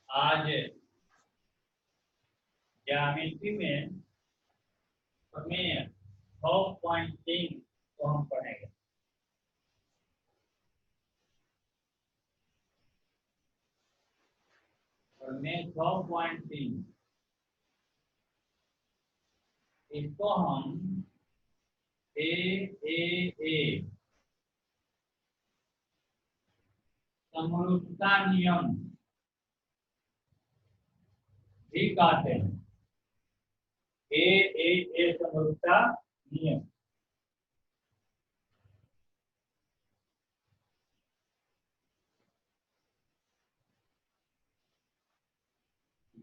आज ज्यामिति में प्रमेय 6.3 को हम पढ़ेंगे। प्रमेय 6.3 इसको हम ए समरूपता नियम भी कहते हैं। ए समरूपता नियम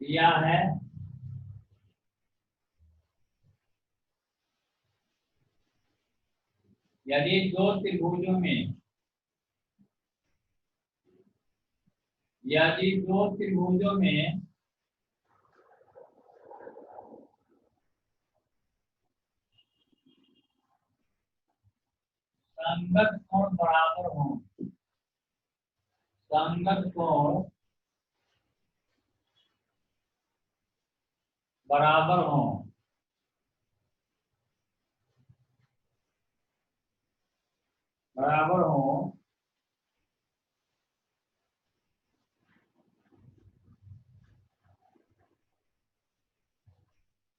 दिया है यदि दो त्रिभुजों में संगत कोण बराबर हो, संगत कोण बराबर हो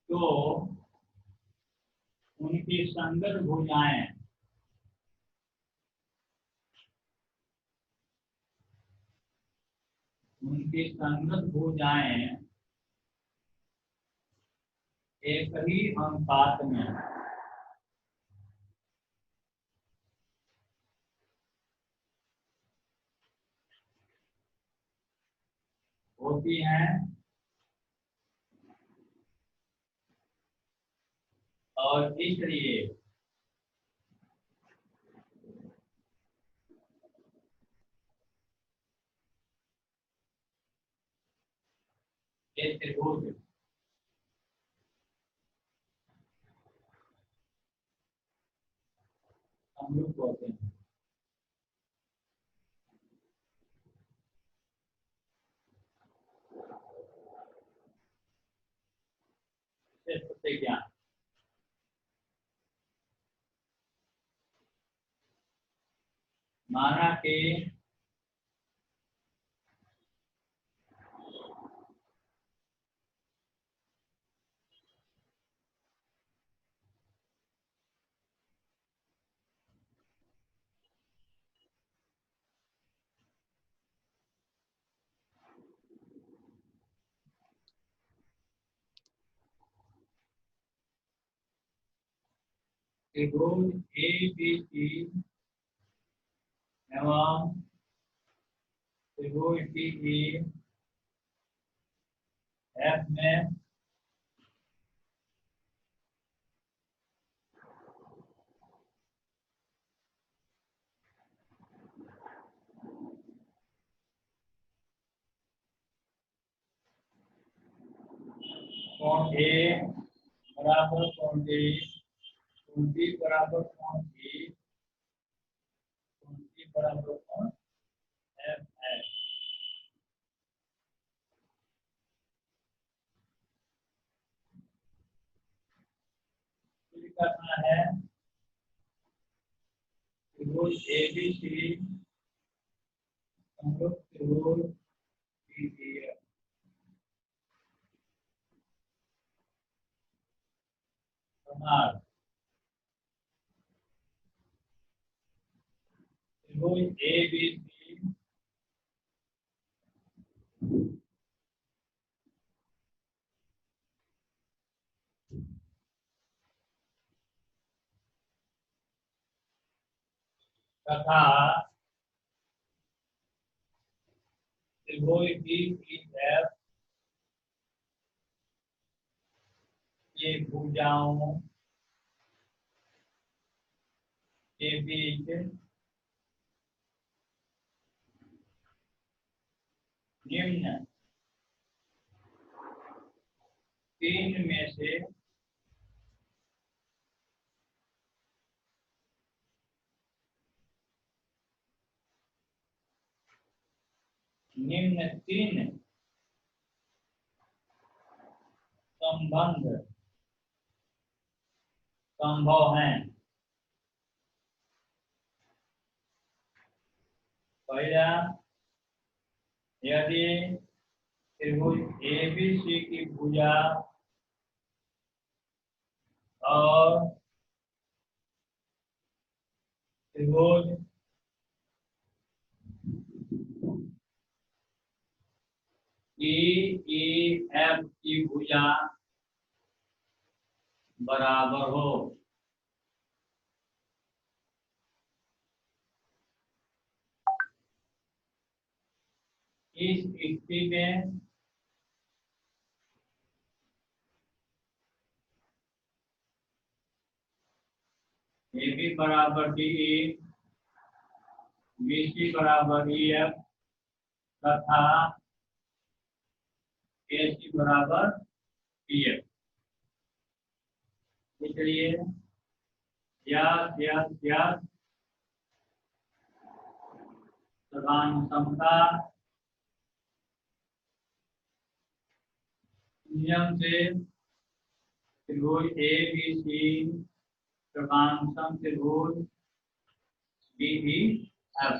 तो उनकी संगत भुजाएं एक ही अनुपात में होती हैं और इसलिए ये त्रिभुज समरूप होते हैं। ज्ञान माना कि त्रिभुज ABC एवं त्रिभुज DEF में कोण A बराबर कोण D, कोण B बराबर कोण E, कोण C बराबर कोण F है। करना है त्रिभुज ABC समरूप त्रिभुज DEF प्रमाण त्रिभुज ABC तथा त्रिभुज DEF के भुजाओं के बीच निम्न तीन में से निम्न तीन संबंध संभव हैं। पहला, यदि त्रिभुज ABC की भुजा और त्रिभुज EEF की भुजा बराबर हो। इस स्थिति में AB बराबर DE, BC बराबर EF तथा AC बराबर PF। इसलिए यह समान समता नियम से त्रिभुज ABC समान सम त्रिभुज DEF।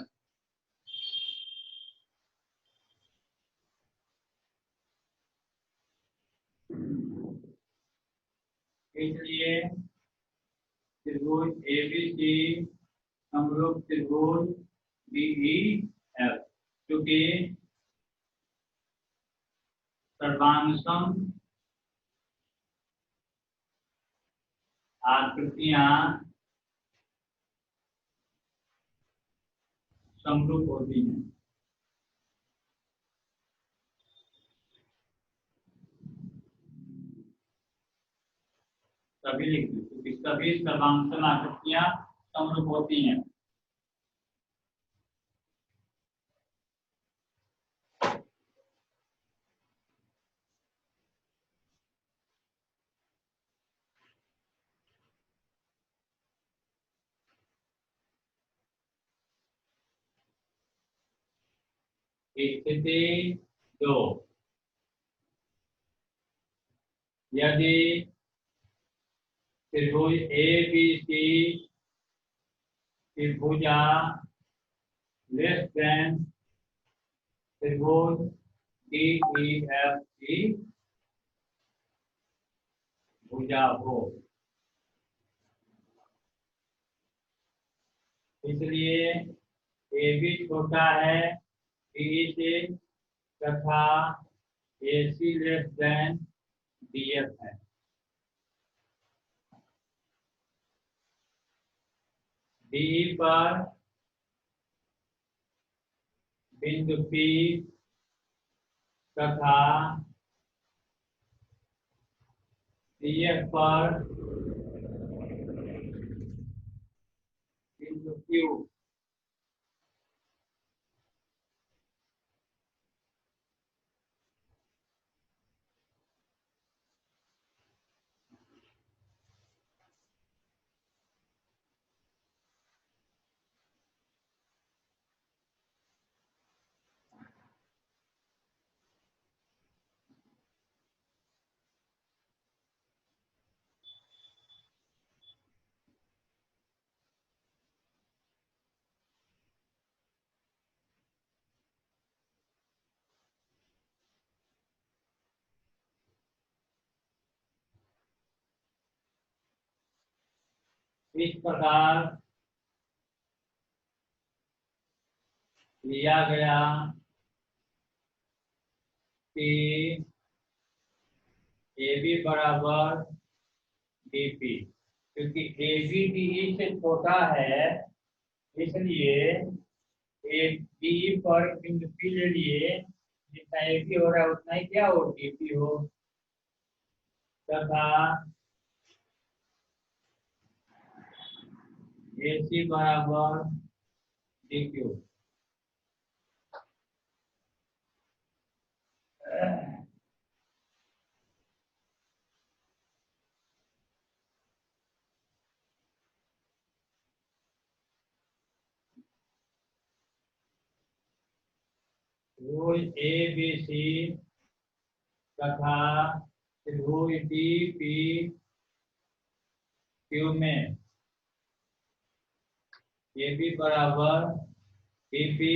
इसलिए त्रिभुज ABC समरूप त्रिभुज DEF, क्योंकि सर्वांगसम आकृतियां समरूप होती हैं। सभी लिख लो, क्योंकि सभी सर्वांगसम आकृतियां समरूप होती हैं। स्थिति 2, यदि त्रिभुज ABC की भुजा लेस देन त्रिभुज DEF की भुजा हो। इसलिए AB छोटा है DE से तथा AC लेस देन DF है। DE पर बिंदु P तथा CF पर बिंदु Q इस प्रकार लिया गया कि AB बराबर DP, क्योंकि AB DE से छोटा है, इसलिए DE पर बिंदु P ले लिए, जितना AB हो रहा है उतना ही क्या हो, DP हो। तथा AC बराबर DQ। त्रिभुज ए बी सी तथा त्रिभुज डी पी क्यू में ए बी बराबर डी पी,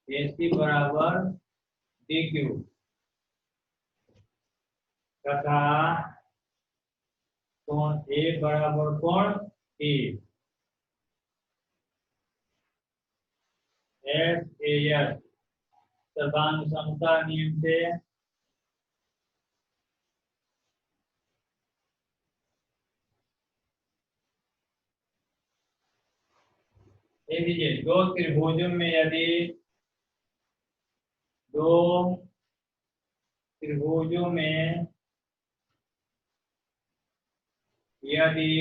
ए सी बराबर डी क्यू तथा कोण ए बराबर कोण ई, एस ए एस सर्वांग समता नियम से दो त्रिभुजों में यदि दो त्रिभुजों में यदि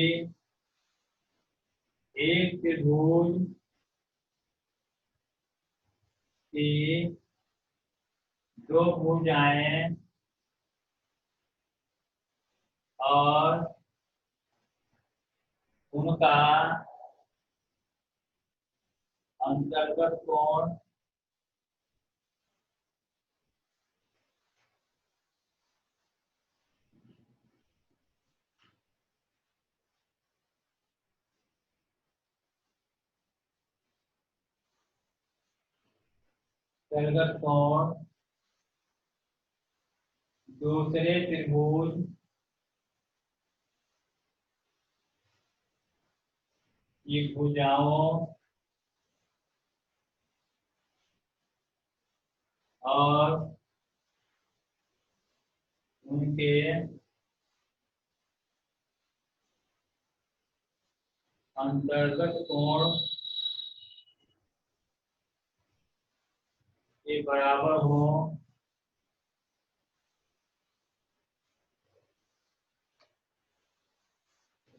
एक त्रिभुज की दो भुजाएं और उनका अंतर्गत कोण अंतर्गत कोण दूसरे त्रिभुज की भुजाओं और उनके अंतर्गत कोण के बराबर हो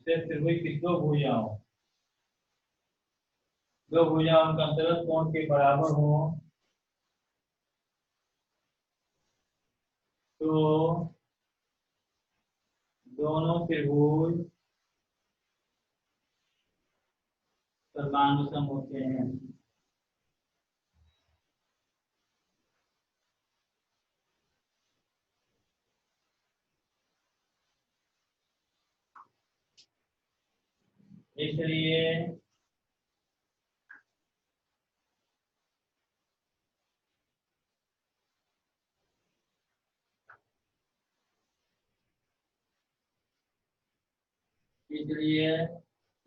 त्रिभुज की दो भुजाओं का अंतर्गत कोण के बराबर हो तो दोनों त्रिभुज सर्वानुसम होते हैं। इसलिए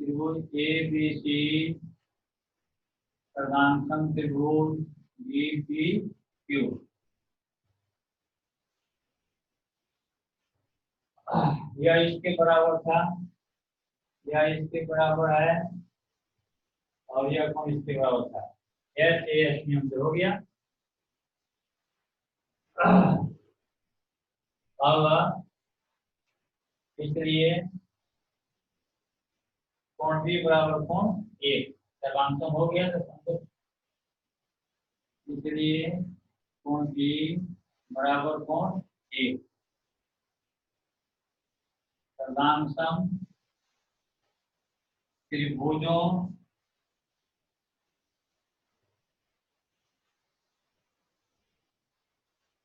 त्रिभुज ए बी सी प्रधानतम त्रिभुज डी पी क्यू यह इसके बराबर था, यह इसके बराबर है और यह कोण इसके बराबर था। एस ए एस नियम से हो गया। अब इसलिए कोण बी बराबर कोण ए सर्वांतम हो गया तो इसलिए कोण बी बराबर कोण ए सर्वांतम त्रिभुजों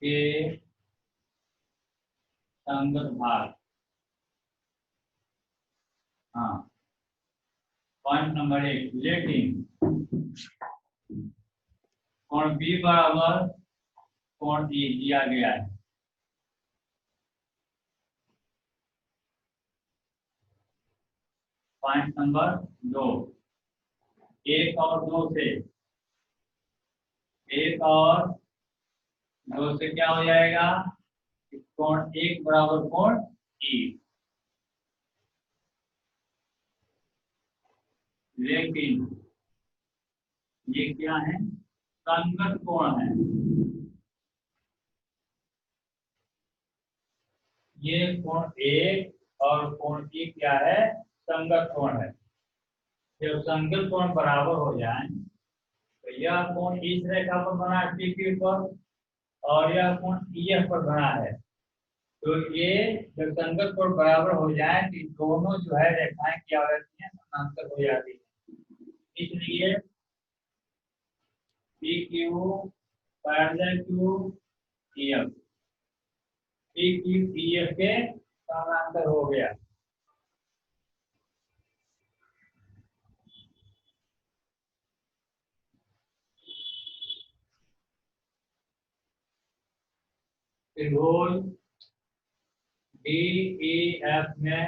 के संगत भाग। हाँ, पॉइंट नंबर 1 लेकिन कोण बी बराबर कोण ई दिया गया है। पॉइंट नंबर 2 1 और 2 से 1 और 2 से क्या हो जाएगा कोण 1 बराबर कोण ई, लेकिन ये क्या है संगत कोण है। ये कोण 1 और कोण ई क्या है संगत कोण है। जब संगत कोण बराबर हो जाए तो यह कोण इस रेखा पर बना है पी के ऊपर और यह कोण ईएफ पर बना है। तो ये जब संगत कोण बराबर हो जाए तो दोनों जो है रेखाएं क्या हो जाती हैं समांतर हो जाती है। इसलिए P Q parallel to E F, P Q E F के समानांतर हो गया। त्रिभुज डी ई एफ में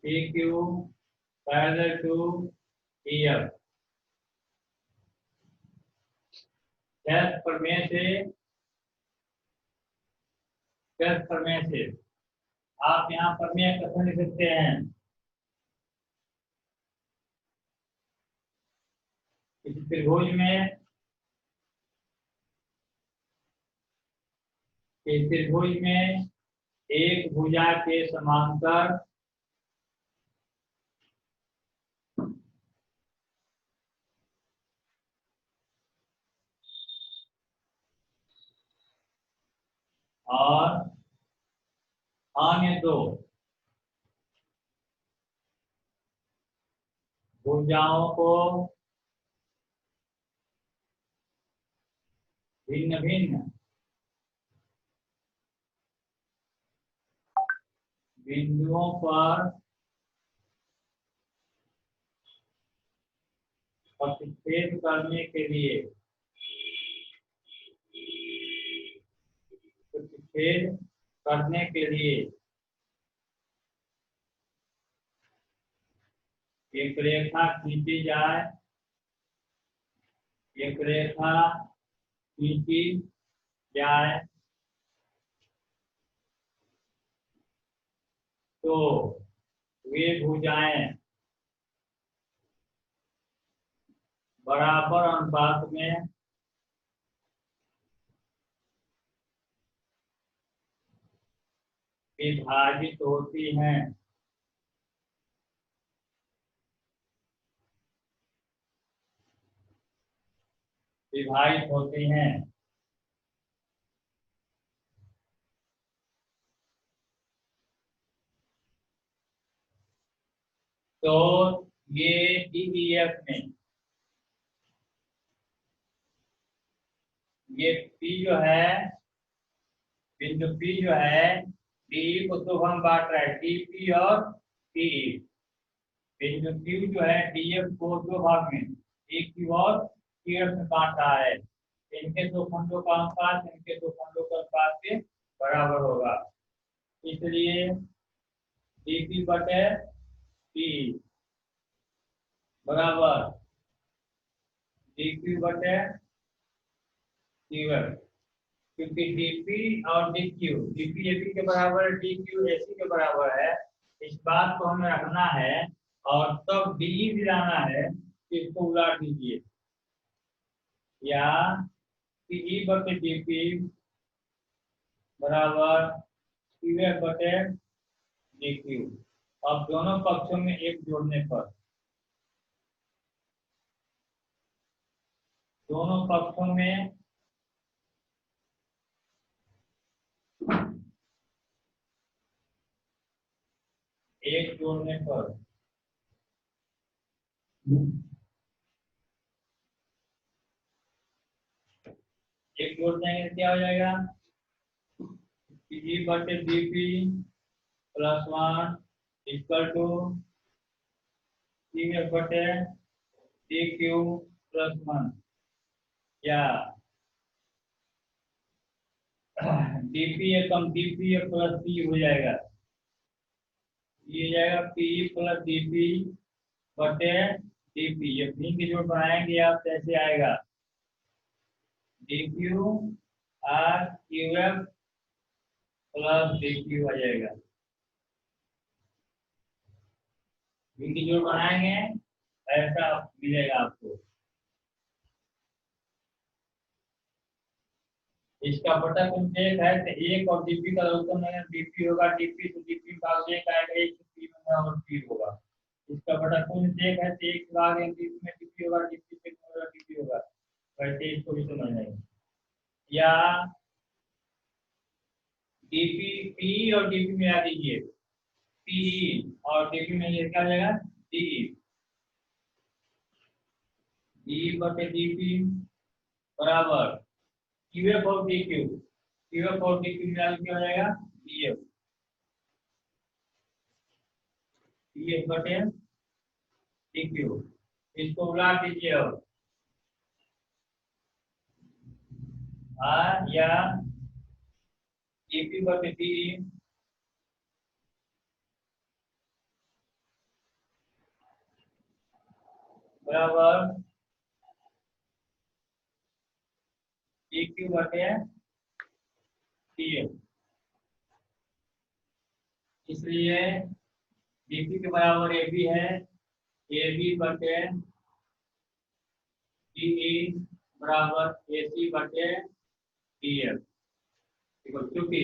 P Q parallel to E F, प्रमेय से आप यहाँ प्रमेय कैसे लिख सकते हैं? इस त्रिभुज में एक भुजा के समांतर और अन्य दो भुजाओं को भिन्न भिन्न बिंदुओं पर प्रतिच्छेद करने के लिए एक रेखा खींची जाए, तो वे भुजाएं बराबर अनुपात में विभाजित होती हैं। तो ये DEF में ये P जो है, बिंदु P जो है, DE को तो हम बांट रहे हैं DP और PE। बिंदु Q जो है DF को दो भाग में DQ और PF में बांट रहा है। इनके दो खंडों का अनुपात के बराबर होगा। इसलिए DP बटे PE बराबर DQ बटे QF, क्योंकि DP और DQ, DP AP के बराबर है, DQ AC के बराबर है। इस बात को हमें रखना है और तब DE भी लाना है, इसको उलट दीजिए, या PE बटे DP बराबर QF बटे DQ। अब दोनों पक्षों में एक जोड़ने पर दोनों पक्षों में एक जोड़ने पर एक जोड़ देंगे क्या हो जाएगा? PE बटे DP plus 1 equal to QF बटे DQ प्लस 1, या DP कम DP प्लस P हो जाएगा। ये जाएगा PE प्लस DP बटे DP। ये भी की जोड़ बनाएंगे आप, कैसे आएगा? DQ और QF प्लस DQ आ जाएगा। इनकी जोड़ बनाएंगे ऐसा मिलेगा आपको। इसका बटा कुछ एक है तो एक और DP का लघुत्तम है, DP होगा, DP तो DP भाग एक आएगा, एक P में और P होगा। इसका बटा कुछ एक है तो एक भाग एक DP में DP होगा, DP से होगा, DP होगा। वैसे इसको भी समझ लेंगे। या DP P और DP में आ दीजिए, PE और DP में ये क्या हो जाएगा? DE। डी बटे डी पी बराबर क्यू एफ और डी क्यू, क्यू एफ और डी क्यू मिला क्या हो जाएगा डी एफ, डी एफ बटे डी क्यू। इसको उड़ा दीजिए अब या डीपी बटे डी बराबर डी क्यू बटे डी एफ। इसलिए डीपी के बराबर ए बी है, ए बी बटे डी बराबर ए सी बटे डी एफ। देखो क्योंकि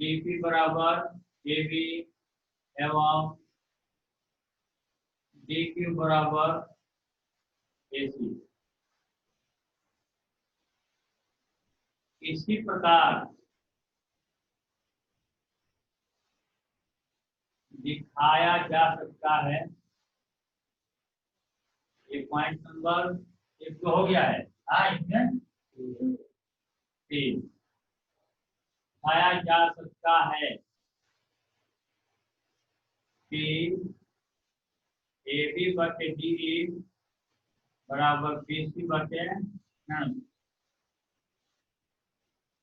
डीपी बराबर ए बी एवं डी क्यू बराबर ए सी। इसी प्रकार दिखाया जा सकता है, ये पॉइंट नंबर एक तो हो गया है। हाँ इसमें तीन दिखाया जा सकता है कि ए बी बटे डी बराबर बी सी बटे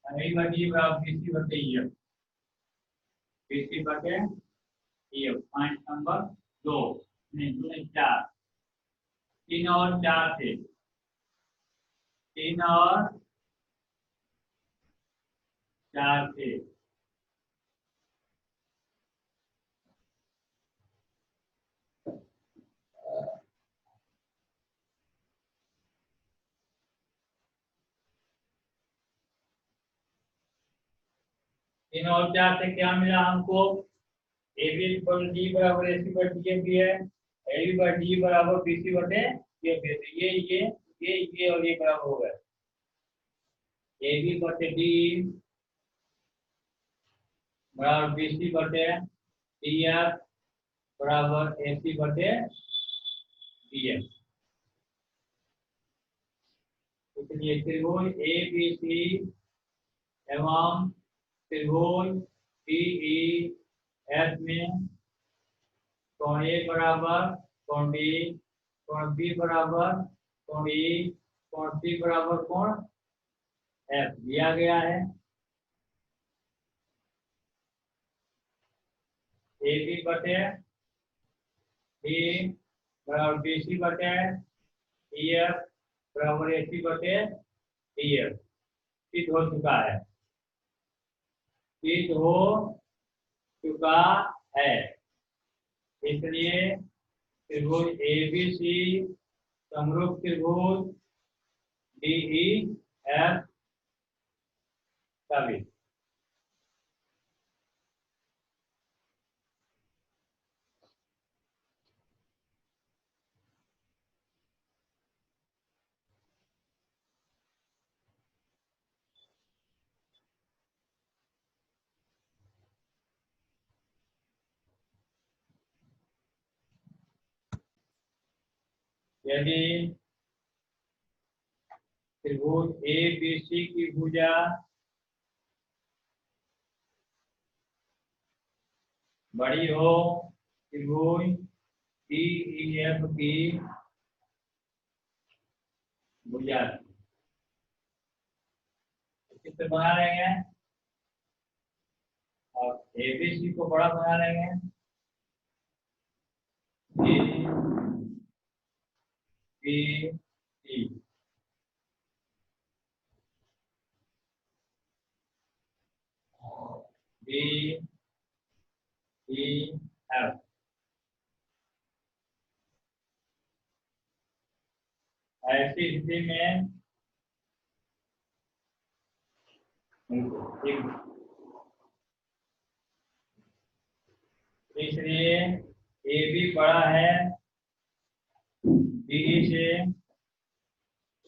ए बटी बराबर बी सी बटे ई एफ, बी सी बटे ई एफ। पॉइंट नंबर दो नहीं दो नहीं चार, तीन और चार थे, तीन और चार थे। तीन और चार से क्या मिला हमको, ए बी पर डी बराबर ए सी पर डी एफ भी है, ए बी पर डी बराबर बी सी बटे ये और ये बराबर हो गए ए बी बटे डी बराबर बी सी बटे डी एफ बराबर ए सी बटे डी एफ। इसलिए त्रिभुज ए बी सी एवं त्रिभुज डी ई एफ में कोण ए बराबर कोण डी, कोण बी बराबर कोण ई, कोण सी बराबर कोण एफ दिया गया है। ए बी बटे डी बराबर बी सी बटे ई एफ बराबर ए सी बटे डी एफ सिद्ध हो चुका है, सिद्ध हो चुका है। इसलिए त्रिभुज ए बी सी समरूप त्रिभुज डी ई एफ साबित। यदि त्रिभुज ए बी सी की भुजा बड़ी हो, त्रिभुज डी ई एफ की भुजा किससे बना लेंगे और ए बी सी को बड़ा बना लेंगे, A B C D E F. ऐसी स्थिति में इसलिए ए बी बड़ा है डी से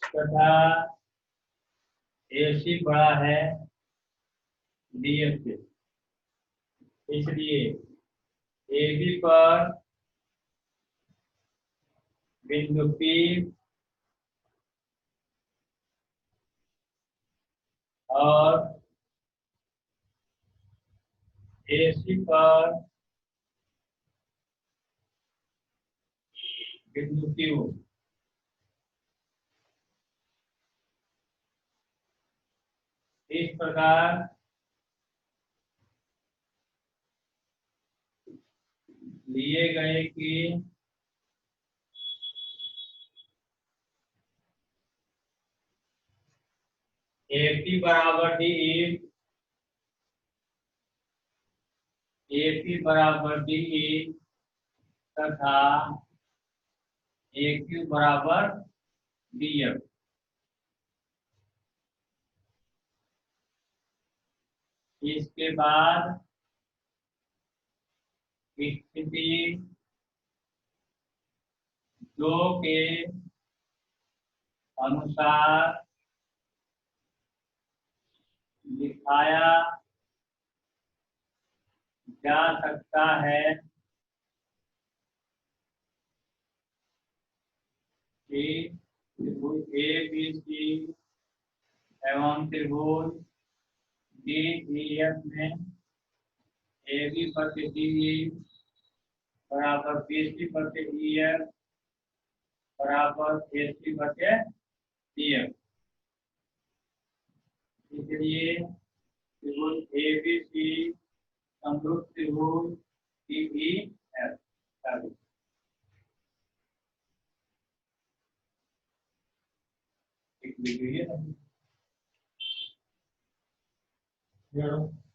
तथा ए सी बड़ा है डी एफ से। इसलिए ए बी पर बिंदु P और AC पर बिंदु Q। इस प्रकार लिए गए कि AP बराबर DE, AP बराबर DE तथा AQ बराबर DF। इसके बाद स्थिति 2 के अनुसार दिखाया जा सकता है कि त्रिभुज ABC एवं त्रिभुज DEF में AB प्रति DE बराबर BC प्रति EF बराबर AC प्रति DF। इसलिए त्रिभुज ABC समरूप त्रिभुज DEF। एक वीडियो है।